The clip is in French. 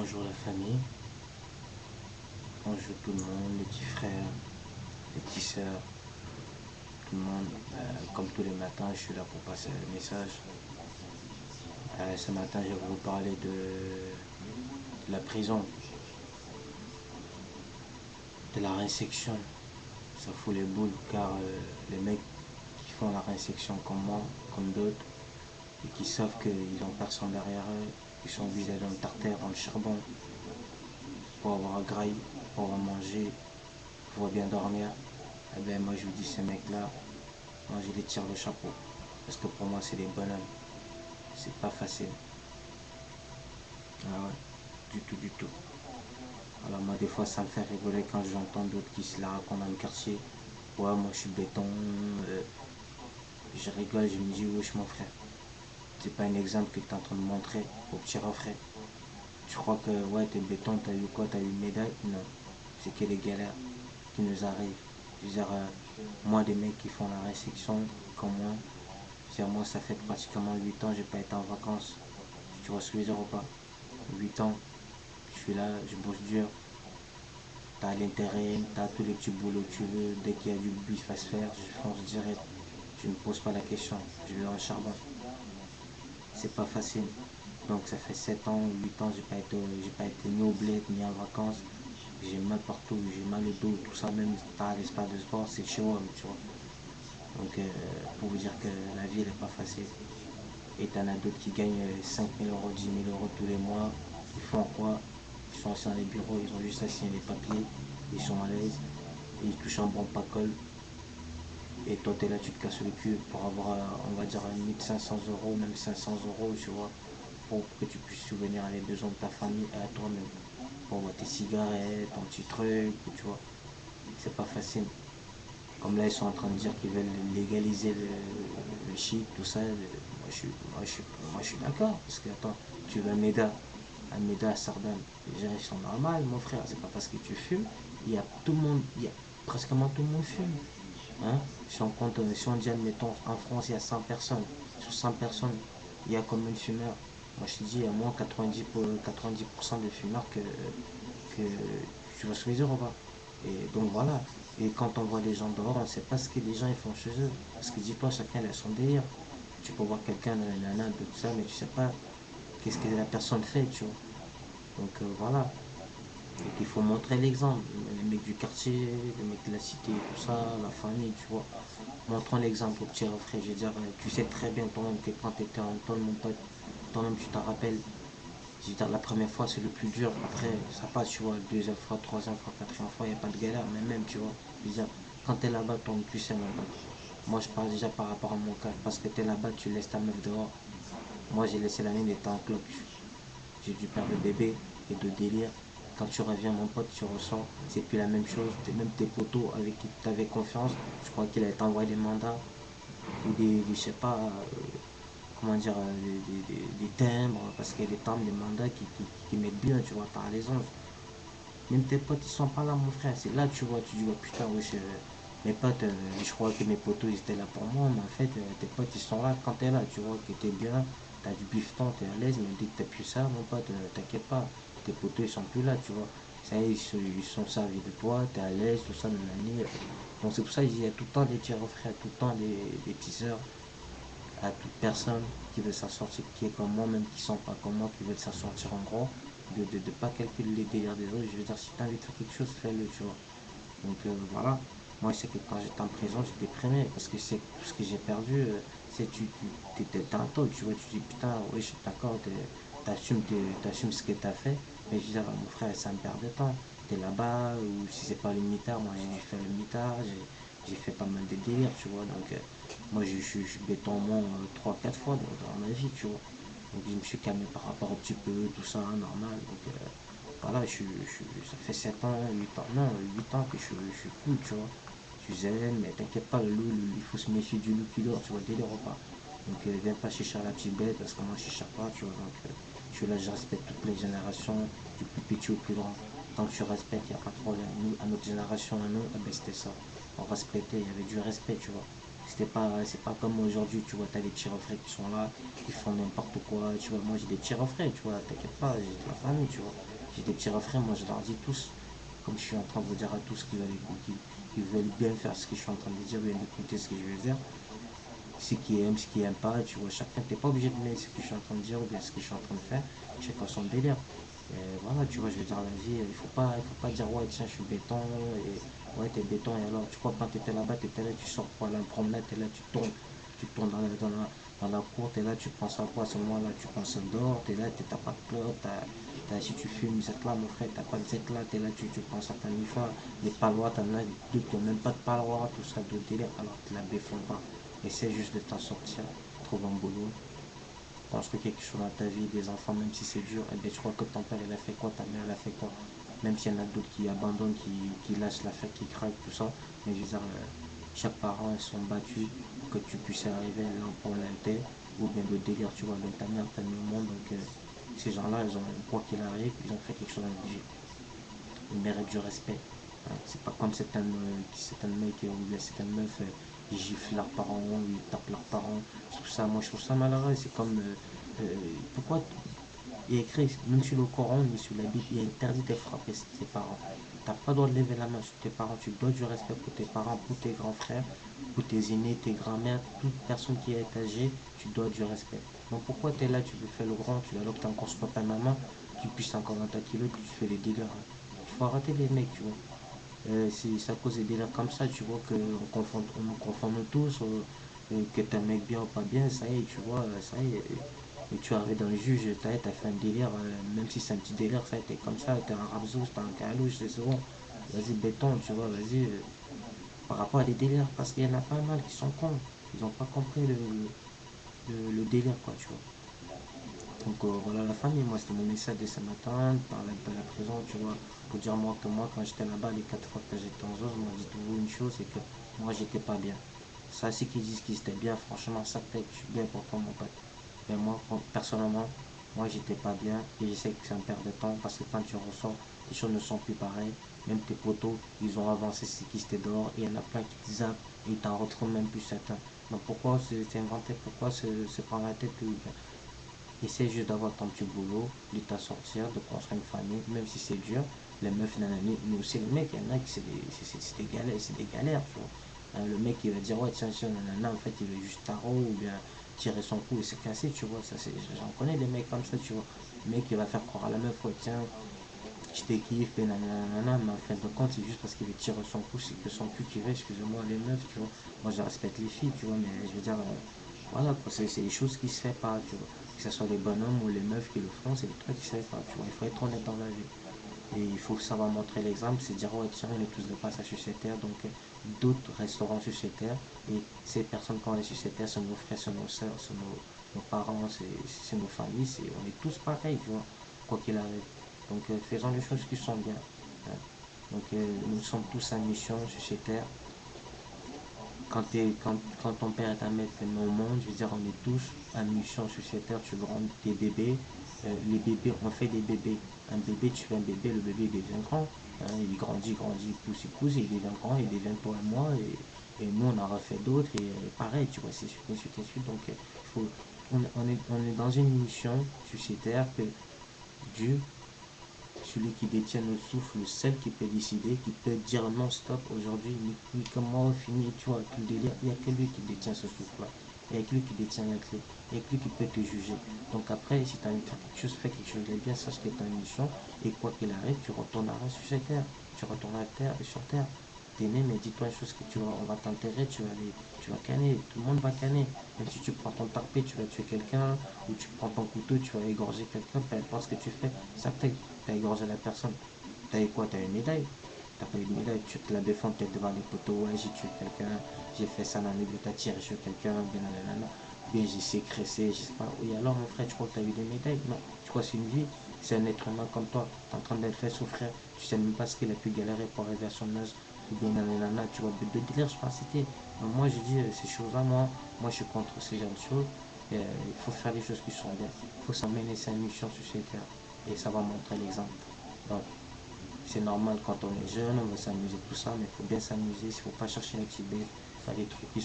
Bonjour la famille, bonjour tout le monde, les petits frères, les petites sœurs, tout le monde. Comme tous les matins, je suis là pour passer le message. Ce matin, je vais vous parler de la prison, de la réinsection. Ça fout les boules car les mecs qui font la réinsection comme moi, comme d'autres, et qui savent qu'ils n'ont personne derrière eux, ils sont obligés dans le tartare, dans le charbon, pour avoir à grailler, pour avoir mangé, pour bien dormir. Eh bien moi je vous dis ces mecs là, moi je les tire le chapeau. Parce que pour moi c'est des bonhommes. C'est pas facile. Ah ouais, du tout, du tout. Alors moi des fois ça me fait rigoler quand j'entends d'autres qui se la racontent dans le quartier. Ouais moi je suis béton. Je rigole, je me dis wesh mon frère. C'est pas un exemple que tu es en train de montrer au petit refrain. Tu crois que ouais t'es béton, t'as eu quoi, t'as eu une médaille? Non. C'est que les galères qui nous arrivent. Je veux dire, moi des mecs qui font la résection comme moi, moi ça fait pratiquement 8 ans que j'ai pas été en vacances. Tu vois ce que je veux dire ou pas? 8 ans, je suis là, je bosse dur. T'as l'intérêt, t'as tous les petits boulots que tu veux. Dès qu'il y a du bif à se faire, je fonce direct. Je ne me pose pas la question. Je vais en charbon. C'est pas facile. Donc ça fait 7 ans, 8 ans, j'ai pas été ni au bled, ni en vacances. J'ai mal partout, j'ai mal au dos, tout ça, même à l'espace de sport, c'est chez moi, tu vois. Donc pour vous dire que la vie elle est pas facile. Et t'en as d'autres qui gagnent 5 000 euros, 10 000 euros tous les mois. Ils font quoi? Ils sont assis dans les bureaux, ils ont juste à signer les papiers, ils sont à l'aise, et ils touchent un bon pacole. Et toi, t'es là, tu te casses le cul pour avoir, on va dire, 1500 euros, même 500 euros, tu vois, pour que tu puisses subvenir à les besoins de ta famille et à toi-même. Pour avoir tes cigarettes, ton petit truc, tu vois. C'est pas facile. Comme là, ils sont en train de dire qu'ils veulent légaliser le shit, tout ça. Moi, je suis d'accord. Parce que, attends, tu veux un méda à Sardane. Les gens, ils sont normaux, mon frère. C'est pas parce que tu fumes. Il y a tout le monde, il y a pratiquement tout le monde fume. Hein? Si on compte, si on dit, admettons, en France, il y a 100 personnes. Sur 100 personnes, il y a combien de fumeurs? Moi, je te dis, il y a moins 90% de fumeurs que tu vois ce que je veux dire ou pas? Et donc voilà. Et quand on voit les gens dehors, on ne sait pas ce que les gens ils font chez eux. Parce que dis-toi, chacun a son délire. Tu peux voir quelqu'un, nanana, tout ça, mais tu sais pas qu'est-ce que la personne fait, tu vois. Donc voilà. Et qu'il faut montrer l'exemple. Les mecs du quartier, les mecs de la cité, tout ça, la famille, tu vois. Montrons l'exemple au petit refrain. Je veux dire, tu sais très bien toi-même que quand tu étais en toi, mon pote, toi-même tu t'en rappelles. Je veux dire, la première fois c'est le plus dur. Après, ça passe, tu vois. Deuxième fois, troisième fois, quatrième fois, il n'y a pas de galère. Mais même, tu vois. Je veux dire, quand tu es là-bas, ton tu sais, mon pote. Moi, je parle déjà par rapport à mon cas. Parce que tu es là-bas, tu laisses ta meuf dehors. Moi, j'ai laissé la mienne, elle était en cloque. J'ai dû perdre le bébé et de délire. Quand tu reviens, mon pote, tu ressens, c'est plus la même chose. Même tes potos avec qui tu avais confiance, je crois qu'il a envoyé des mandats ou je sais pas, comment dire, des timbres, parce qu'il y a des timbres, des mandats qui mettent bien, tu vois, par les anges. Même tes potes, ils sont pas là, mon frère. C'est là, tu vois, tu dis, oh, putain, wesh, mes potes, je crois que mes potos, ils étaient là pour moi, mais en fait, tes potes, ils sont là quand t'es là, tu vois, que t'es bien, t'as du bifton, t'es à l'aise, mais dès que t'as plus ça, mon pote, t'inquiète pas, tes potos, ils sont plus là, tu vois. Ça y est, ils sont servis de toi, t'es à l'aise, tout ça, nanani. Donc c'est pour ça qu'il y a tout le temps des petits frères, tout le temps des petits sœurs, à toute personne qui veut s'en sortir, qui est comme moi, même qui sont pas comme moi, qui veulent s'en sortir en gros, de pas calculer les délires des autres. Je veux dire, si t'as envie de faire quelque chose, fais-le, tu vois. Donc voilà, moi je sais que quand j'étais en prison, j'étais déprimé parce que c'est tout ce que j'ai perdu. C'est t'es un taux, tu vois, tu dis putain, oui, je suis d'accord, t'assumes ce que t'as fait, mais je dis, ah, mon frère, ça me perd de temps. T'es là-bas, ou si c'est pas le mitard, moi j'ai fait le mitard, j'ai fait pas mal de délires, tu vois. Donc moi je suis béton au moins 3-4 fois dans ma vie, tu vois. Donc je me suis calmé par rapport au petit peu, tout ça, normal. Donc voilà, ça fait 7 ans, 8 ans, non, 8 ans que je suis cool, tu vois. Je suis zen, mais t'inquiète pas, le loup, il faut se méfier du loup qui dort, tu vois, dès les repas. Donc viens pas chercher la petite bête, parce que moi je cherche pas, tu vois. Donc je suis là, je respecte toutes les générations, du plus petit au plus grand. Tant que tu respectes, il n'y a pas de problème. Nous, à notre génération, à nous, eh ben, c'était ça. On respectait, il y avait du respect, tu vois. C'est pas comme aujourd'hui, tu vois, t'as les petits refrains qui sont là, qui font n'importe quoi, tu vois. Moi j'ai des petits refrains, tu vois, t'inquiète pas, j'ai de la famille, tu vois. J'ai des petits refrains, moi je leur dis tous, comme je suis en train de vous dire à tous qui veulent bien faire ce que je suis en train de dire, bien écouter ce que je vais dire. Ceux qui aiment, ceux qui n'aiment pas, tu vois, chacun, t'es pas obligé de mettre ce que je suis en train de dire ou bien ce que je suis en train de faire, chacun son délire. Et voilà, tu vois, je veux dire, la vie, il faut pas dire, ouais, tiens, je suis béton, et ouais, t'es béton, et alors, tu crois, quand t'étais là-bas, t'étais là, tu sors pour aller en promenade, t'es là, tu tournes dans la cour, t'es là, tu penses à quoi, à ce moment-là, tu penses dehors, t'es là, t'as pas de clope, si tu fumes cette là, mon frère, t'as pas de cette là, t'es là, tu penses à ta nifa, les palois, t'en as d'autres qui n'ont même pas de palois, tout ça, de délire, alors te la béfond pas. Essaie juste de t'en sortir, trouve un boulot, construis quelque chose dans ta vie, des enfants, même si c'est dur, et bien tu crois que ton père il a fait quoi, ta mère elle a fait quoi. Même s'il y en a d'autres qui abandonnent, qui lâchent l'affaire, qui craquent, tout ça. Mais je veux dire, chaque parent ils sont battus pour que tu puisses arriver là pour l'inter, ou bien le délire, tu vois, donc ta mère t'a mis au monde, donc ces gens-là, ils ont, quoi qu'il arrive, ils ont fait quelque chose dans la vie. Ils méritent du respect. Hein. C'est pas comme certains mecs ou bien certaines meufs, ils giflent leurs parents, ils tapent leurs parents. Je trouve ça malheureux. C'est comme, pourquoi il est écrit, même sur le Coran, ni sur la Bible, il est interdit de frapper ses parents. Tu n'as pas le droit de lever la main sur tes parents. Tu dois du respect pour tes parents, pour tes grands frères, pour tes aînés, tes grands-mères, toute personne qui est âgée, tu dois du respect. Donc pourquoi tu es là, tu veux faire le grand, tu es là que tu encore pas ta maman, tu puisses encore dans ta kilo, que tu fais les délires. Il faut arrêter les mecs, tu vois. C'est à cause des délires comme ça, tu vois, on nous confond tous, que t'es un mec bien ou pas bien, ça y est, tu vois, ça y est. Et tu arrives dans le juge, t'as fait un délire, même si c'est un petit délire, ça y est, t'es comme ça, t'es un rabzous, t'es un calouche, c'est bon. Vas-y, béton, tu vois, vas-y. Par rapport à des délires, parce qu'il y en a pas mal qui sont cons. Ils n'ont pas compris le délire, quoi, tu vois. Donc voilà la famille, moi c'était mon message de ce matin, par la prison, tu vois, pour dire moi que moi quand j'étais là-bas, les 4 fois que j'étais en zone, moi j'ai trouvé une chose, c'est que moi j'étais pas bien. Ça c'est qu'ils disent qu'ils étaient bien, franchement ça peut-être, je suis bien pour toi mon pote. Mais moi personnellement, moi j'étais pas bien et je sais que c'est un perte de temps parce que quand tu ressors, les choses ne sont plus pareilles. Même tes potos, ils ont avancé, c'est qu'ils étaient dehors et il y en a plein qui te zappent et ils t'en retrouvent même plus certains. Donc pourquoi c'est inventé, pourquoi se prendre la tête ou bien essaie juste d'avoir ton petit boulot, de t'assortir, de construire une famille, même si c'est dur. Les meufs, nanani, mais aussi les mecs, il y en a qui c'est des galères, tu vois. Hein, le mec il va dire ouais tiens tiens nanana, en fait il veut juste tarot ou bien tirer son coup et se casser, tu vois. J'en connais des mecs comme ça, tu vois. Le mec il va faire croire à la meuf ouais tiens je te kiffe et nanana, mais en fin de compte c'est juste parce qu'il veut tirer son coup, c'est que son cul qui veut, excusez-moi les meufs, tu vois. Moi je respecte les filles, tu vois, mais je veux dire voilà quoi, c'est des choses qui se fait pas, tu vois. Que ce soit les bonhommes ou les meufs qui le font, c'est des trucs qui se fait pas, tu vois. Il faut être honnête dans la vie. Et il faut savoir montrer l'exemple, c'est dire, ouais, tiens, on est tous de passage sur cette terre, donc d'autres resteront sur cette terre. Et ces personnes, quand on est sur cette terre, sont nos frères, sont nos soeurs, sont nos parents, c'est nos familles, on est tous pareils, tu vois, quoi qu'il arrive. Donc faisons les choses qui sont bien. Hein. Donc nous sommes tous en mission sur cette terre quand ton père et ta mère te mettent au monde, je veux dire, on est tous en mission sur cette terre, tu grandis tes bébés. Les bébés, on fait des bébés. Un bébé, tu fais un bébé, le bébé devient grand. Hein, il grandit, il pousse, il devient grand, il devient toi et moi. Et nous, on en refait d'autres. Et pareil, tu vois, c'est suite, et suite, et suite. Donc, on est dans une mission sur cette terre que Dieu, celui qui détient le souffle, le seul qui peut décider, qui peut dire non stop aujourd'hui, ni comment finir, tu vois, tout le délire. Il n'y a que lui qui détient ce souffle-là. Il n'y a que lui qui détient la clé. Il n'y a que lui qui peut te juger. Donc après, si tu as envie de faire quelque chose, fais quelque chose de bien, sache que tu as une mission. Et quoi qu'il arrive, tu retourneras sur cette terre. Tu retourneras sur terre. T'es né, mais dis-toi une chose que on va t'enterrer, tu vas canner, tout le monde va canner. Même si tu prends ton tarpé, tu vas tuer quelqu'un, ou tu prends ton couteau, tu vas égorger quelqu'un, peu importe ce que tu fais, ça peut t'as égorgé la personne. T'as eu quoi? T'as eu une médaille. T'as pas eu de médaille, tu te la défends peut-être devant les poteaux, ouais, j'ai tué quelqu'un, j'ai fait ça dans les deux, t'as tiré sur quelqu'un, bien nanana, bien j'ai sécressé, je sais pas. Oui, alors mon frère, tu crois que t'as eu des médailles? Non, tu crois que c'est une vie, c'est un être humain comme toi, t'es en train d'être fait souffrir, tu sais même pas ce qu'il a pu galérer pour arriver à son âge, ou bien nanana, tu vois, de délire, je pense que c'était. Donc moi, je dis ces choses-là, moi, je suis contre ces genre de choses. Il faut faire des choses qui sont bien. Il faut s'emmener sa mission sur cette terre. Et ça va montrer l'exemple. Donc, c'est normal quand on est jeune, on veut s'amuser, tout ça, mais il faut bien s'amuser. Il ne faut pas chercher l'activité, faire des trucs qui